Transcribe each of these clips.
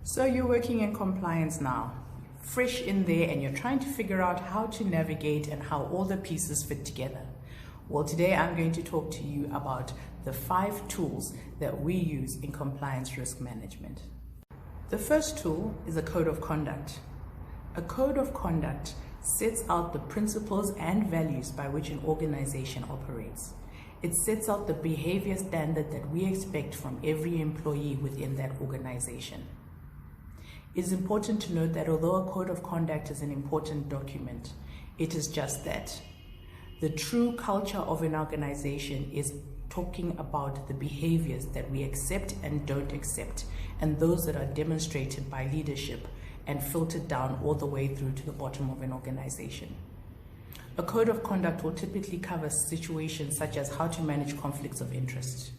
So you're working in compliance now, fresh in there, and you're trying to figure out how to navigate and how all the pieces fit together. Well, today I'm going to talk to you about the 5 tools that we use in compliance risk management. The first tool is a code of conduct. A code of conduct sets out the principles and values by which an organization operates. It sets out the behavior standard that we expect from every employee within that organization. It is important to note that although a code of conduct is an important document, it is just that. The true culture of an organization is talking about the behaviors that we accept and don't accept, and those that are demonstrated by leadership and filtered down all the way through to the bottom of an organization. A code of conduct will typically cover situations such as how to manage conflicts of interest,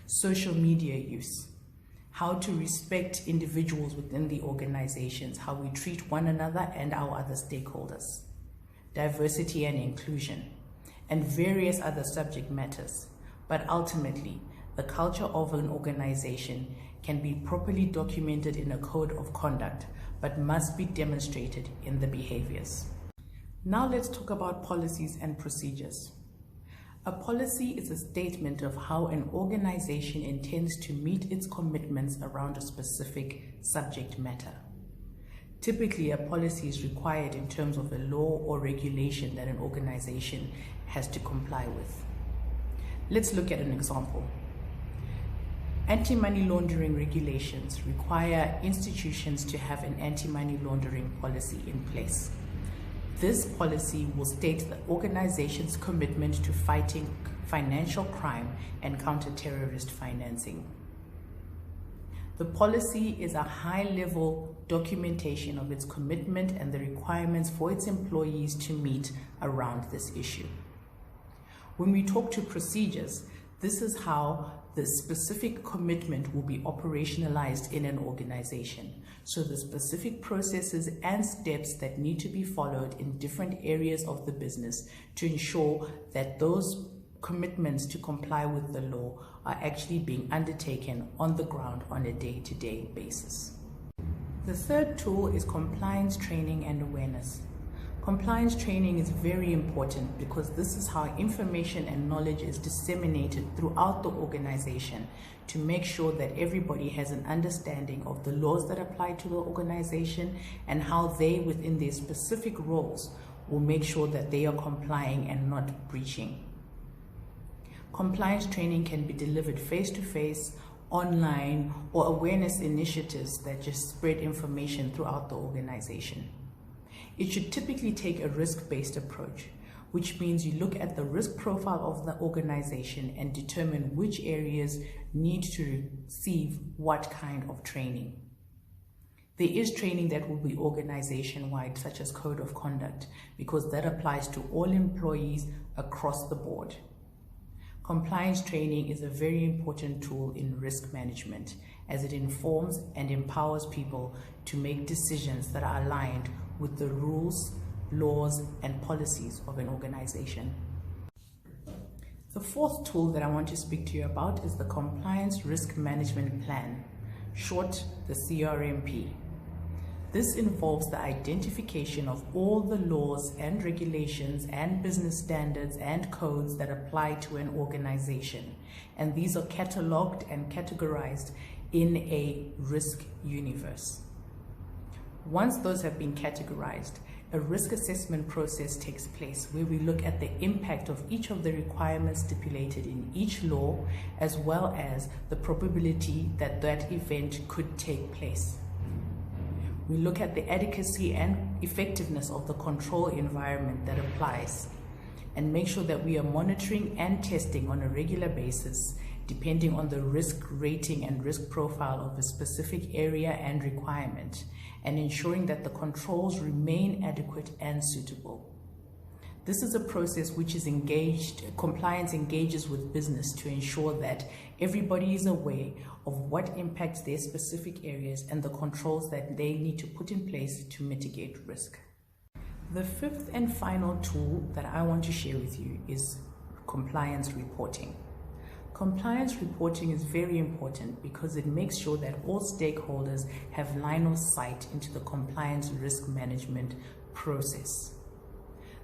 social media use, how to respect individuals within the organizations, how we treat one another and our other stakeholders, diversity and inclusion, and various other subject matters. But ultimately, the culture of an organization can be properly documented in a code of conduct, but must be demonstrated in the behaviors. Now let's talk about policies and procedures. A policy is a statement of how an organization intends to meet its commitments around a specific subject matter. Typically, a policy is required in terms of a law or regulation that an organization has to comply with. Let's look at an example. Anti-money laundering regulations require institutions to have an anti-money laundering policy in place. This policy will state the organization's commitment to fighting financial crime and counter-terrorist financing. The policy is a high-level documentation of its commitment and the requirements for its employees to meet around this issue. When we talk to procedures, this is how the specific commitment will be operationalized in an organization. So the specific processes and steps that need to be followed in different areas of the business to ensure that those commitments to comply with the law are actually being undertaken on the ground on a day-to-day basis. The third tool is compliance training and awareness. Compliance training is very important because this is how information and knowledge is disseminated throughout the organization to make sure that everybody has an understanding of the laws that apply to the organization and how they, within their specific roles, will make sure that they are complying and not breaching. Compliance training can be delivered face-to-face, online, or awareness initiatives that just spread information throughout the organization. It should typically take a risk-based approach, which means you look at the risk profile of the organization and determine which areas need to receive what kind of training. There is training that will be organization-wide, such as code of conduct, because that applies to all employees across the board. Compliance training is a very important tool in risk management as it informs and empowers people to make decisions that are aligned with the rules, laws, and policies of an organization. The fourth tool that I want to speak to you about is the Compliance Risk Management Plan, short the CRMP. This involves the identification of all the laws and regulations and business standards and codes that apply to an organization, and these are cataloged and categorized in a risk universe. Once those have been categorized, a risk assessment process takes place where we look at the impact of each of the requirements stipulated in each law, as well as the probability that that event could take place. We look at the adequacy and effectiveness of the control environment that applies and make sure that we are monitoring and testing on a regular basis depending on the risk rating and risk profile of a specific area and requirement, and ensuring that the controls remain adequate and suitable. This is a process which is compliance engages with business to ensure that everybody is aware of what impacts their specific areas and the controls that they need to put in place to mitigate risk. The fifth and final tool that I want to share with you is compliance reporting. Compliance reporting is very important because it makes sure that all stakeholders have line of sight into the compliance risk management process.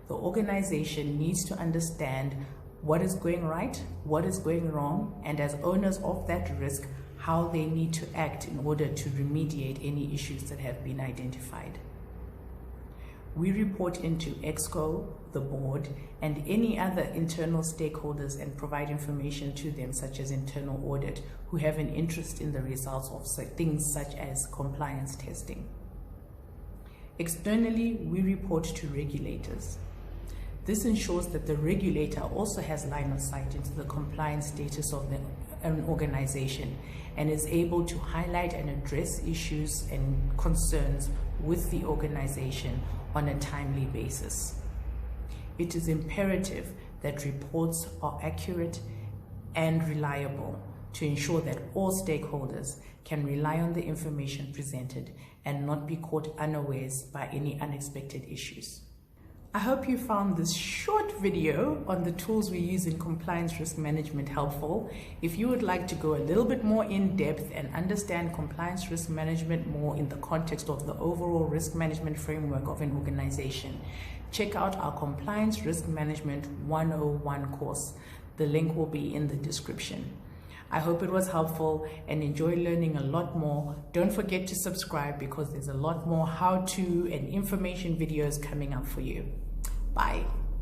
The organization needs to understand what is going right, what is going wrong, and as owners of that risk, how they need to act in order to remediate any issues that have been identified. We report into EXCO, the board, and any other internal stakeholders and provide information to them, such as internal audit, who have an interest in the results of things such as compliance testing. Externally, we report to regulators. This ensures that the regulator also has line of sight into the compliance status of an organization and is able to highlight and address issues and concerns with the organization on a timely basis. It is imperative that reports are accurate and reliable to ensure that all stakeholders can rely on the information presented and not be caught unawares by any unexpected issues. I hope you found this short video on the tools we use in compliance risk management helpful. If you would like to go a little bit more in depth and understand compliance risk management more in the context of the overall risk management framework of an organization, check out our Compliance Risk Management 101 course. The link will be in the description. I hope it was helpful and enjoy learning a lot more. Don't forget to subscribe because there's a lot more how-to and information videos coming up for you. Bye.